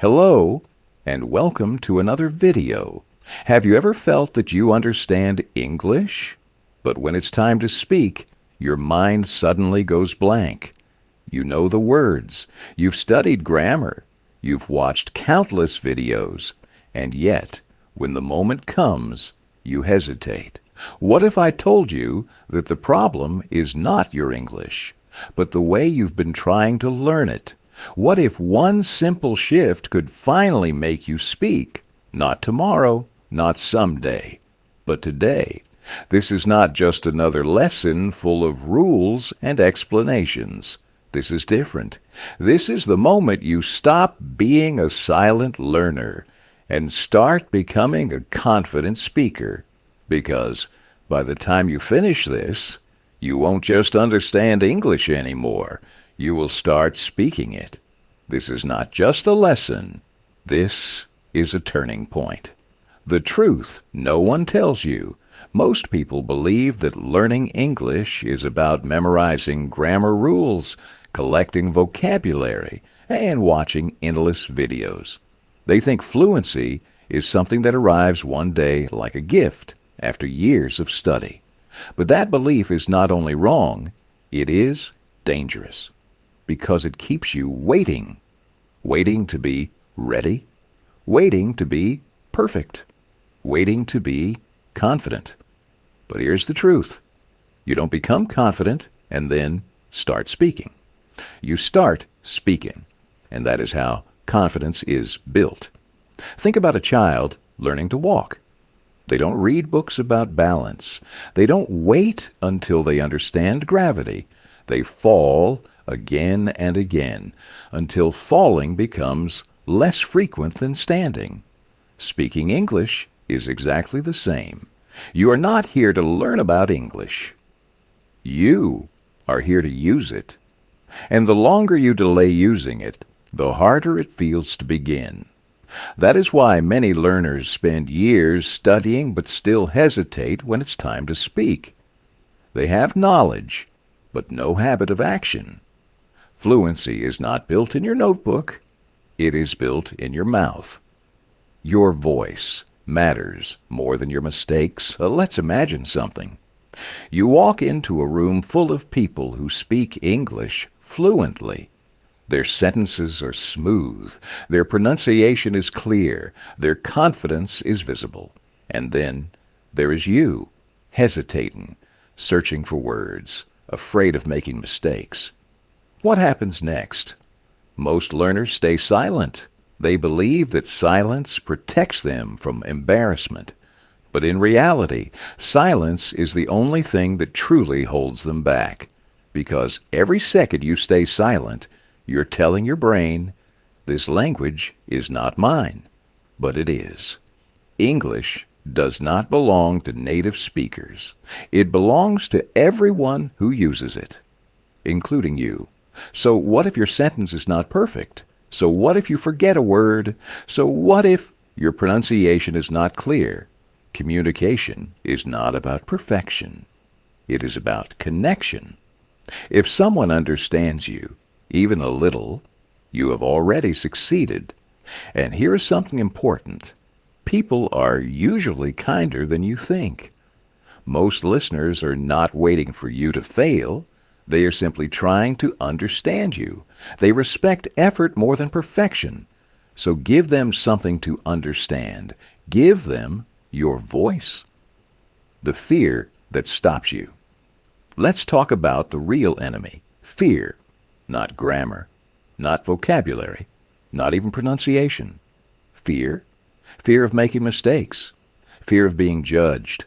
Hello, and welcome to another video. Have you ever felt that you understand English, but when it's time to speak, your mind suddenly goes blank? You know the words, you've studied grammar, you've watched countless videos, and yet, when the moment comes, you hesitate. What if I told you that the problem is not your English, but the way you've been trying to learn it? What if one simple shift could finally make you speak? Not tomorrow, not someday, but today. This is not just another lesson full of rules and explanations. This is different. This is the moment you stop being a silent learner and start becoming a confident speaker. Because by the time you finish this, you won't just understand English anymore. You will start speaking it. This is not just a lesson. This is a turning point. The truth no one tells you. Most people believe that learning English is about memorizing grammar rules, collecting vocabulary, and watching endless videos. They think fluency is something that arrives one day like a gift after years of study. But that belief is not only wrong, it is dangerous, because it keeps you waiting to be ready, waiting to be perfect, waiting to be confident. But here's the truth. You don't become confident and then start speaking. You start speaking, and that is how confidence is built. Think about a child learning to walk. They don't read books about balance. They don't wait until they understand gravity. They fall again and again until falling becomes less frequent than standing. Speaking English is exactly the same. You are not here to learn about English. You are here to use it. And the longer you delay using it, the harder it feels to begin. That is why many learners spend years studying but still hesitate when it's time to speak. They have knowledge, but no habit of action. Fluency is not built in your notebook. It is built in your mouth. Your voice matters more than your mistakes. Let's imagine something. You walk into a room full of people who speak English fluently. Their sentences are smooth, their pronunciation is clear, their confidence is visible. And then there is you, hesitating, searching for words, afraid of making mistakes. What happens next? Most learners stay silent. They believe that silence protects them from embarrassment. But in reality, silence is the only thing that truly holds them back. Because every second you stay silent, you're telling your brain, this language is not mine, but it is. English does not belong to native speakers. It belongs to everyone who uses it, including you. So what if your sentence is not perfect? So what if you forget a word? So what if your pronunciation is not clear? Communication is not about perfection. It is about connection. If someone understands you, even a little, you have already succeeded. And here is something important. People are usually kinder than you think. Most listeners are not waiting for you to fail. They are simply trying to understand you. They respect effort more than perfection. So give them something to understand. Give them your voice. The fear that stops you. Let's talk about the real enemy, fear. Not grammar, not vocabulary, not even pronunciation. Fear. Fear of making mistakes. Fear of being judged.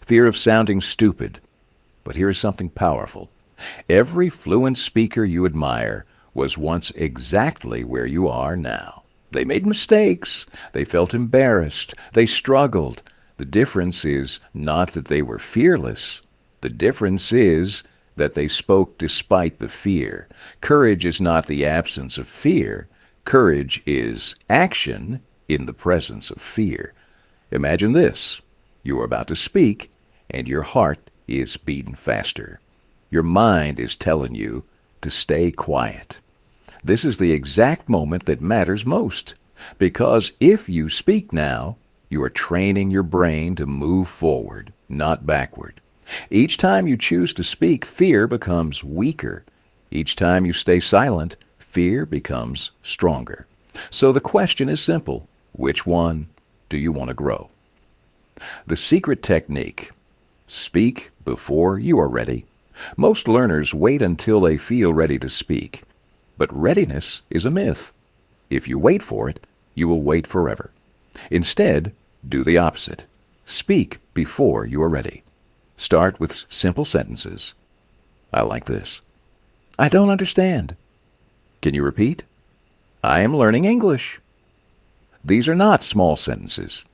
Fear of sounding stupid. But here is something powerful. Every fluent speaker you admire was once exactly where you are now. They made mistakes. They felt embarrassed. They struggled. The difference is not that they were fearless. The difference is that they spoke despite the fear. Courage is not the absence of fear. Courage is action in the presence of fear. Imagine this. You are about to speak, and your heart is beating faster. Your mind is telling you to stay quiet. This is the exact moment that matters most. Because if you speak now, you are training your brain to move forward, not backward. Each time you choose to speak, fear becomes weaker. Each time you stay silent, fear becomes stronger. So the question is simple. Which one do you want to grow? The secret technique. Speak before you are ready. Most learners wait until they feel ready to speak. But readiness is a myth. If you wait for it, you will wait forever. Instead, do the opposite. Speak before you are ready. Start with simple sentences. I like this. I don't understand. Can you repeat? I am learning English. These are not small sentences.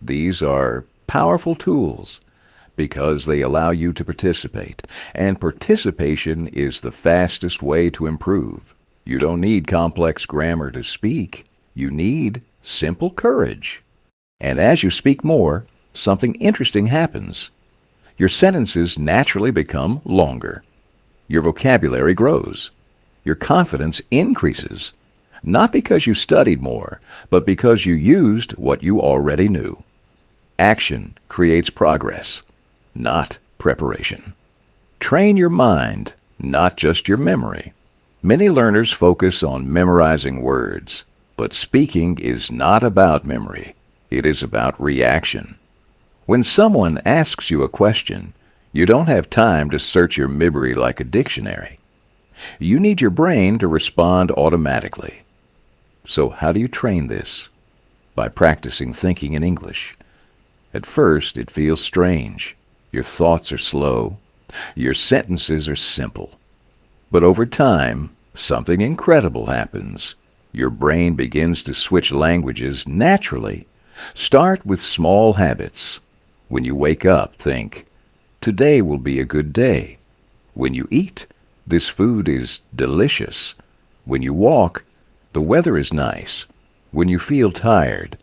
These are powerful tools because they allow you to participate, and participation is the fastest way to improve. You don't need complex grammar to speak. You need simple courage. And as you speak more, something interesting happens. Your sentences naturally become longer. Your vocabulary grows. Your confidence increases. Not because you studied more, but because you used what you already knew. Action creates progress, not preparation. Train your mind, not just your memory. Many learners focus on memorizing words, but speaking is not about memory. It is about reaction. When someone asks you a question, you don't have time to search your memory like a dictionary. You need your brain to respond automatically. So how do you train this? By practicing thinking in English. At first, it feels strange. Your thoughts are slow. Your sentences are simple. But over time, something incredible happens. Your brain begins to switch languages naturally. Start with small habits. When you wake up, think, today will be a good day. When you eat, this food is delicious. When you walk, the weather is nice. When you feel tired,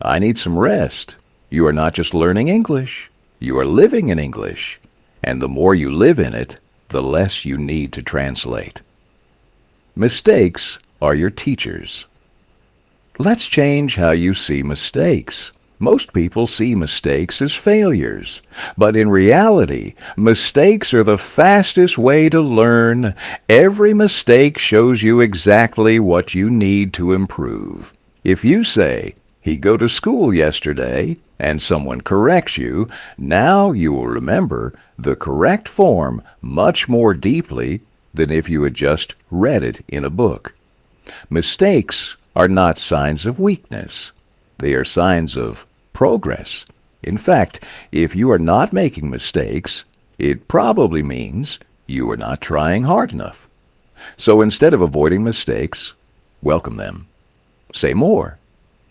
I need some rest. You are not just learning English. You are living in English. And the more you live in it, the less you need to translate. Mistakes are your teachers. Let's change how you see mistakes. Most people see mistakes as failures, but in reality, mistakes are the fastest way to learn. Every mistake shows you exactly what you need to improve. If you say, he go to school yesterday, and someone corrects you, now you will remember the correct form much more deeply than if you had just read it in a book. Mistakes are not signs of weakness. They are signs of progress. In fact, if you are not making mistakes, it probably means you are not trying hard enough. So instead of avoiding mistakes, welcome them. Say more.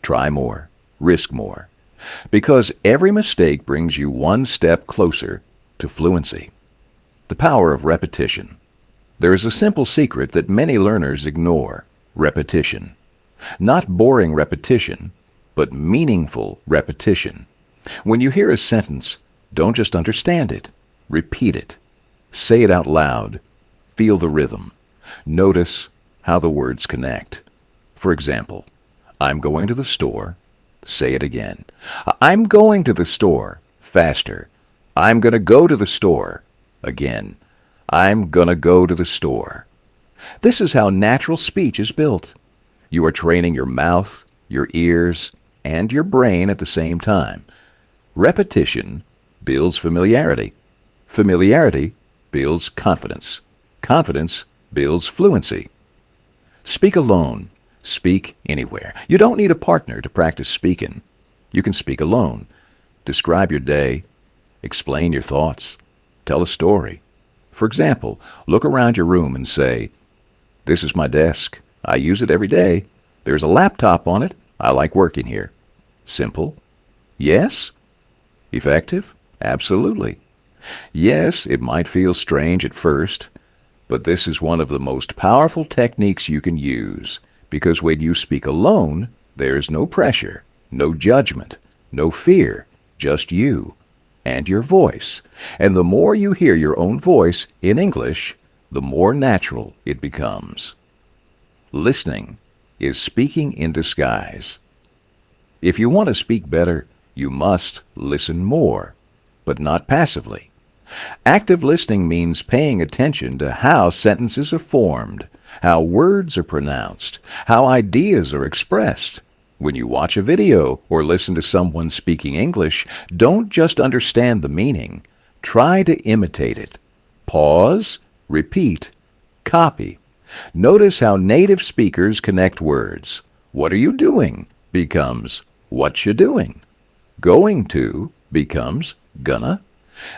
Try more. Risk more. Because every mistake brings you one step closer to fluency. The power of repetition. There is a simple secret that many learners ignore. Repetition. Not boring repetition, but meaningful repetition. When you hear a sentence, don't just understand it. Repeat it. Say it out loud. Feel the rhythm. Notice how the words connect. For example, I'm going to the store. Say it again. I'm going to the store. Faster. I'm going to go to the store. Again. I'm going to go to the store. This is how natural speech is built. You are training your mouth, your ears, and your brain at the same time. Repetition builds familiarity. Familiarity builds confidence. Confidence builds fluency. Speak alone. Speak anywhere. You don't need a partner to practice speaking. You can speak alone. Describe your day. Explain your thoughts. Tell a story. For example, look around your room and say, this is my desk. I use it every day. There's a laptop on it. I like working here. Simple. Yes? Effective? Absolutely. Yes, it might feel strange at first, but this is one of the most powerful techniques you can use, because when you speak alone, there's no pressure, no judgment, no fear, just you and your voice. And the more you hear your own voice in English, the more natural it becomes. Listening is speaking in disguise. If you want to speak better, you must listen more, but not passively. Active listening means paying attention to how sentences are formed, how words are pronounced, how ideas are expressed. When you watch a video or listen to someone speaking English, don't just understand the meaning. Try to imitate it. Pause, repeat, copy. Notice how native speakers connect words. What are you doing becomes what you doing. Going to becomes gonna.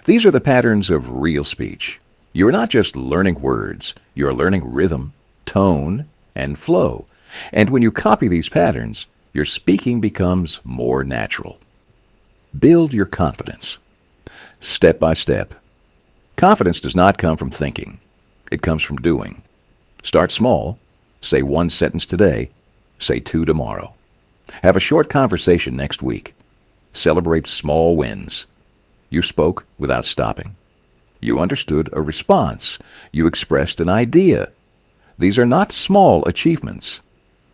These are the patterns of real speech. You are not just learning words, you are learning rhythm, tone, and flow. And when you copy these patterns, your speaking becomes more natural. Build your confidence. Step by step. Confidence does not come from thinking. It comes from doing. Start small. Say 1 sentence today. Say 2 tomorrow. Have a short conversation next week. Celebrate small wins. You spoke without stopping. You understood a response. You expressed an idea. These are not small achievements.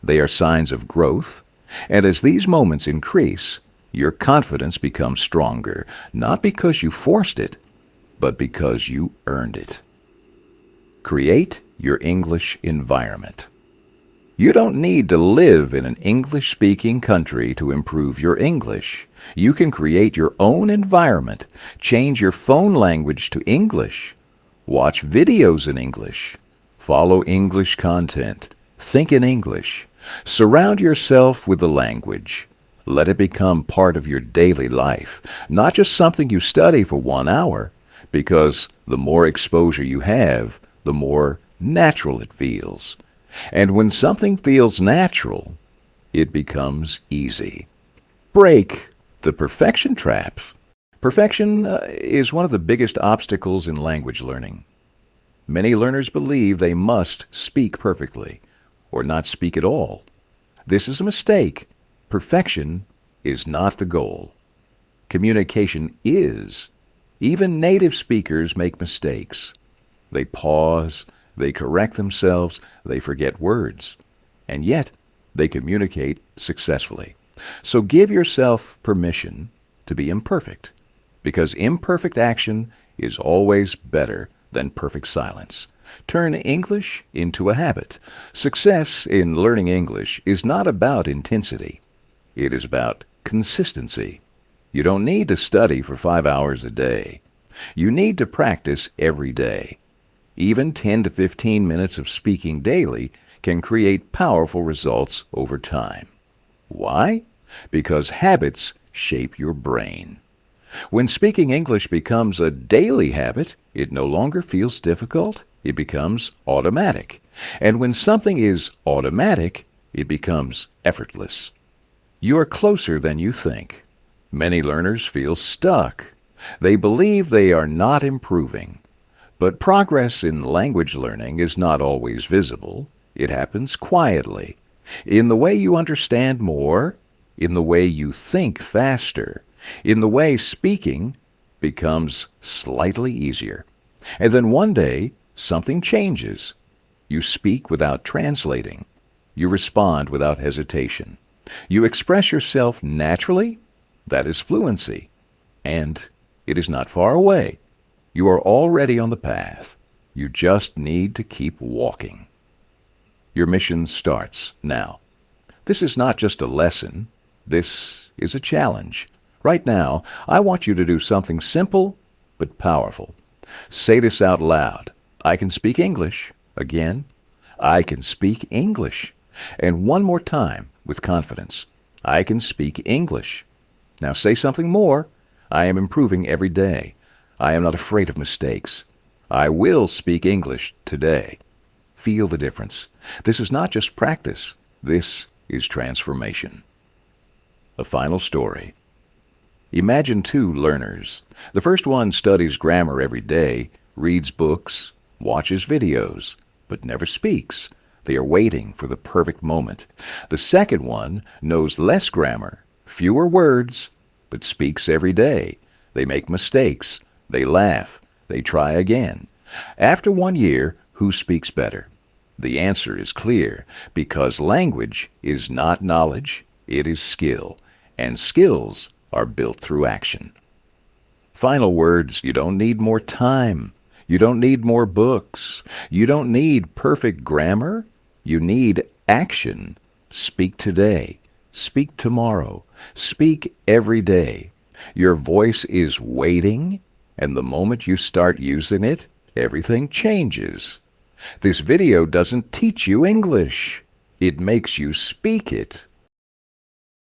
They are signs of growth. And as these moments increase, your confidence becomes stronger, not because you forced it, but because you earned it. Create your English environment. You don't need to live in an English-speaking country to improve your English. You can create your own environment, change your phone language to English, watch videos in English, follow English content, think in English, surround yourself with the language. Let it become part of your daily life, not just something you study for 1 hour, because the more exposure you have, the more natural it feels. And when something feels natural, it becomes easy. Break the perfection trap. Perfection is one of the biggest obstacles in language learning. Many learners believe they must speak perfectly, or not speak at all. This is a mistake. Perfection is not the goal. Communication is. Even native speakers make mistakes. They pause, they correct themselves, they forget words, and yet they communicate successfully. So give yourself permission to be imperfect, because imperfect action is always better than perfect silence. Turn English into a habit. Success in learning English is not about intensity. It is about consistency. You don't need to study for 5 hours a day. You need to practice every day. Even 10 to 15 minutes of speaking daily can create powerful results over time. Why? Because habits shape your brain. When speaking English becomes a daily habit, it no longer feels difficult. It becomes automatic. And when something is automatic, it becomes effortless. You are closer than you think. Many learners feel stuck. They believe they are not improving. But progress in language learning is not always visible. It happens quietly, in the way you understand more, in the way you think faster, in the way speaking becomes slightly easier. And then one day, something changes. You speak without translating. You respond without hesitation. You express yourself naturally. That is fluency. And it is not far away. You are already on the path. You just need to keep walking. Your mission starts now. This is not just a lesson. This is a challenge. Right now, I want you to do something simple but powerful. Say this out loud. I can speak English. Again, I can speak English. And one more time with confidence. I can speak English. Now say something more. I am improving every day. I am not afraid of mistakes. I will speak English today. Feel the difference. This is not just practice. This is transformation. A final story. Imagine 2 learners. The first one studies grammar every day, reads books, watches videos, but never speaks. They are waiting for the perfect moment. The second one knows less grammar, fewer words, but speaks every day. They make mistakes. They laugh. They try again. After 1 year, who speaks better? The answer is clear, because language is not knowledge, it is skill, and skills are built through action. Final words: you don't need more time. You don't need more books. You don't need perfect grammar. You need action. Speak today. Speak tomorrow. Speak every day. Your voice is waiting, and the moment you start using it, everything changes. This video doesn't teach you English. It makes you speak it.